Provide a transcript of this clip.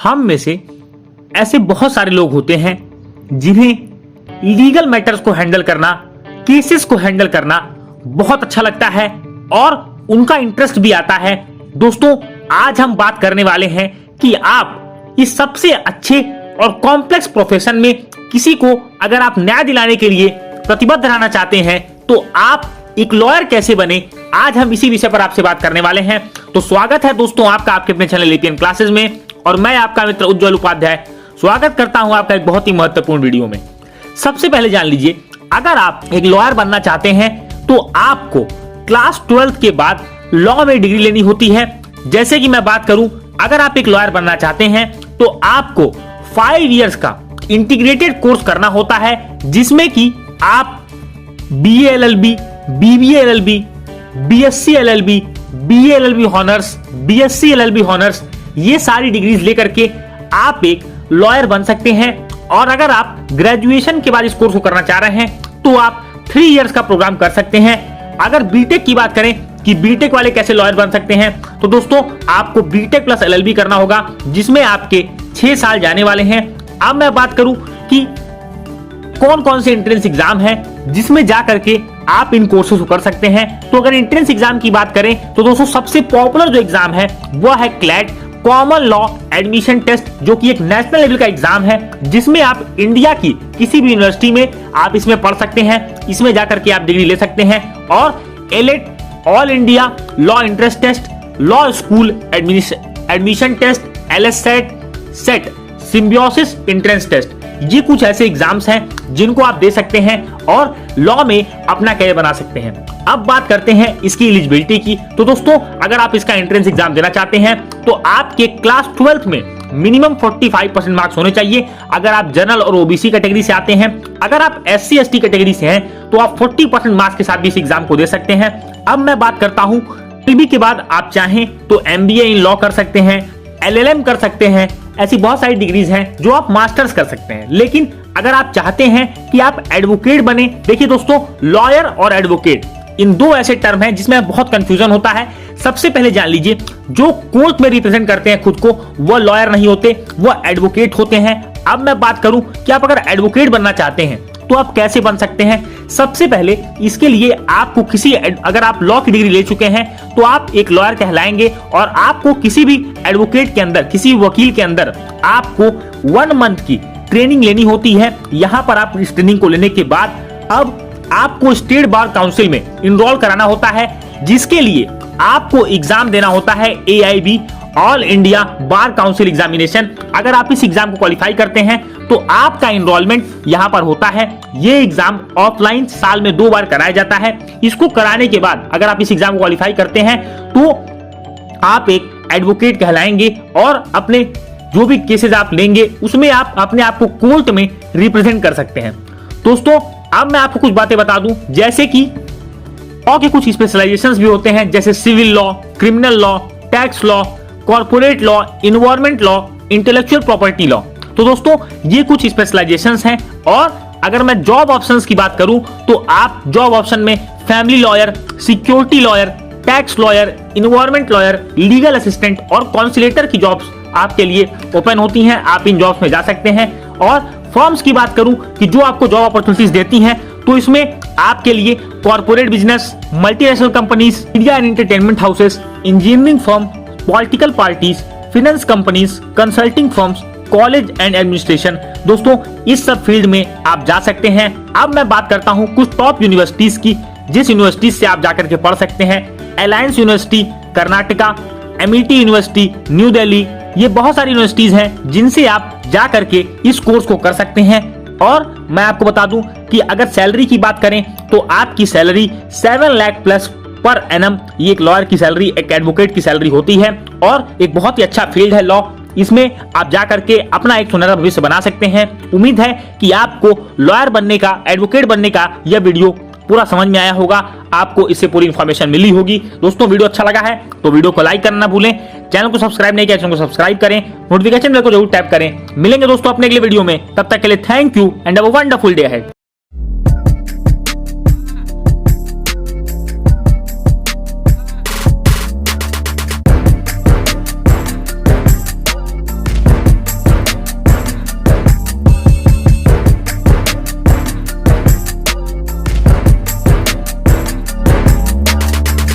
हम में से ऐसे बहुत सारे लोग होते हैं जिन्हें लीगल मैटर्स को हैंडल करना, केसेस को हैंडल करना बहुत अच्छा लगता है और उनका इंटरेस्ट भी आता है। दोस्तों, आज हम बात करने वाले हैं कि आप इस सबसे अच्छे और कॉम्प्लेक्स प्रोफेशन में किसी को अगर आप न्याय दिलाने के लिए प्रतिबद्ध रहना चाहते हैं तो आप एक लॉयर कैसे बने। आज हम इसी विषय पर आपसे बात करने वाले हैं। तो स्वागत है दोस्तों आपका आपके अपने चैनल एपीएन क्लासेस में, और मैं आपका मित्र उज्जवल उपाध्याय स्वागत करता हूं आपका एक बहुत ही महत्वपूर्ण वीडियो में। सबसे पहले जान लीजिए, अगर आप एक लॉयर बनना चाहते हैं तो आपको क्लास 12th के बाद लॉ में डिग्री लेनी होती है। जैसे कि मैं बात करूं, अगर आप एक लॉयर बनना चाहते हैं तो आपको 5 इयर्स का इंटीग्रेटेड कोर्स करना होता है, जिसमें कि आप BA LLB, BBA LLB, BSc LLB, BA LLB honours, BSc LLB honours, ये सारी डिग्रीज लेकर के आप एक लॉयर बन सकते हैं। और अगर आप ग्रेजुएशन के बाद इस कोर्स को करना चाह रहे हैं तो आप 3 इयर्स का प्रोग्राम कर सकते हैं। अगर बीटेक की बात करें कि बीटेक वाले कैसे लॉयर बन सकते हैं, तो दोस्तों आपको बीटेक प्लस LLB करना होगा, जिसमें आपके 6 साल जाने वाले हैं। अब मैं बात करूं कि कौन कौन से एंट्रेंस एग्जाम है जिसमें जाकर के आप इन कोर्सेज को कर सकते हैं। तो अगर एंट्रेंस एग्जाम की बात करें तो दोस्तों सबसे पॉपुलर जो एग्जाम है वो है CLAT, common law admission test, जो कि एक नेशनल लेवल का एग्जाम है, जिसमें आप इंडिया की किसी भी यूनिवर्सिटी में आप इसमें पढ़ सकते हैं, इसमें जाकर के आप डिग्री ले सकते हैं। और AILET, all India law entrance test, law school admission test, LSAT, SET, Symbiosis entrance test, ये कुछ ऐसे एग्जाम्स हैं जिनको आप दे सकते हैं और लॉ में अपना कैरियर बना सकते हैं। अब बात करते हैं इसकी एलिजिबिलिटी की। तो दोस्तों, अगर आप इसका एंट्रेंस एग्जाम देना चाहते हैं तो आपके क्लास 12th में मिनिमम 45% मार्क्स होने चाहिए। अगर आप जनरल और OBC कैटेगरी से आते हैं, अगर आप SC ST कैटेगरी से हैं तो आप 40% मार्क्स के साथ भी इस एग्जाम को दे सकते हैं। अब मैं बात करता हूं, LLB के बाद आप चाहें तो MBA इन लॉ कर सकते हैं, LLM कर सकते हैं। ऐसी बहुत सारी डिग्रीज हैं जो आप मास्टर्स कर सकते हैं। लेकिन अगर आप चाहते हैं कि आप एडवोकेट बने, देखिए दोस्तों, लॉयर और एडवोकेट इन दो ऐसे टर्म हैं जिसमें बहुत कंफ्यूजन होता है। सबसे पहले जान लीजिए, जो कोर्ट में रिप्रेजेंट करते हैं खुद को वो लॉयर नहीं होते, वो एडवोकेट होते हैं। अब मैं बात करूं कि आप अगर एडवोकेट बनना चाहते हैं तो आप कैसे बन सकते हैं। सबसे पहले इसके लिए आपको अगर आप लॉ की डिग्री ले चुके हैं तो आप एक लॉयर कहलाएंगे, और आपको किसी भी एडवोकेट के अंदर, किसी वकील के अंदर आपको 1 मंथ की ट्रेनिंग लेनी होती है। यहां पर आप इस ट्रेनिंग को लेने के बाद अब आपको स्टेट बार काउंसिल में इनरोल कराना होता है, जिसके लिए आपको एग्जाम देना होता है AIB, all India bar council examination. अगर आप इस एग्जाम को क्वालिफाई करते हैं तो आपका इनरोलमेंट यहां पर होता है। ये एग्जाम ऑफलाइन साल में 2 बार कराया जाता है। इसको कराने के बाद अगर आप इस एग्जाम को क्वालिफाई करते हैं तो आप एक एडवोकेट कहलाएंगे, और अपने जो भी केसेस आप लेंगे उसमें आप अपने आप को कोर्ट में रिप्रेजेंट कर सकते हैं। दोस्तों, अब मैं आपको कुछ बातें बता दूं, जैसे कि लॉ के कुछ स्पेशलाइजेशंस भी होते हैं, जैसे civil law, criminal law, tax law, corporate law, environment law, intellectual property law. तो दोस्तों, ये कुछ स्पेशलाइजेशंस हैं। और अगर मैं जॉब ऑप्शंस की बात करूं तो आप जॉब ऑप्शन में family lawyer, security lawyer, tax lawyer, environment lawyer, legal assistant और कॉन्सुलेटर की जॉब्स आपके लिए ओपन होती हैं। आप इन जॉब्स में जा सकते हैं। और फर्म्स की बात करूं कि जो आपको जॉब अपॉर्चुनिटीज देती हैं, तो इसमें आपके लिए corporate business, multinational companies, media and entertainment houses, engineering firm, political parties, finance companies, consulting firms, college and administration. दोस्तों, इस सब फील्ड में आप जा सकते हैं। अब मैं बात करता हूं कुछ टॉप यूनिवर्सिटीज की, जिस यूनिवर्सिटीज से आप जाकर के पढ़ सकते हैं। Alliance university Karnataka, MIT university new Delhi, ये बहुत सारी यूनिवर्सिटीज हैं जिनसे आप जा करके इस कोर्स को कर सकते हैं। और मैं आपको बता दूं कि अगर सैलरी की बात करें तो आपकी salary 7 lakh plus per annum, ये एक लॉयर की सैलरी, एक एडवोकेट की सैलरी होती है। और एक बहुत ही अच्छा फील्ड है लॉ, इसमें आप जा करके अपना एक सुनहरा भविष्य बना सकते हैं। उम्मीद है कि आपको लॉयर बनने का, एडवोकेट बनने का यह वीडियो पूरा समझ में आया होगा, आपको इससे पूरी इंफॉर्मेशन मिली होगी। दोस्तों, वीडियो अच्छा लगा है तो वीडियो को लाइक करना ना भूलें, चैनल को सब्सक्राइब नहीं किया चैनल को सब्सक्राइब करें, नोटिफिकेशन बेल को जरूर टैप करें। मिलेंगे दोस्तों अपने अगले वीडियो में, तब तक के लिए thank you and have a wonderful day ahead.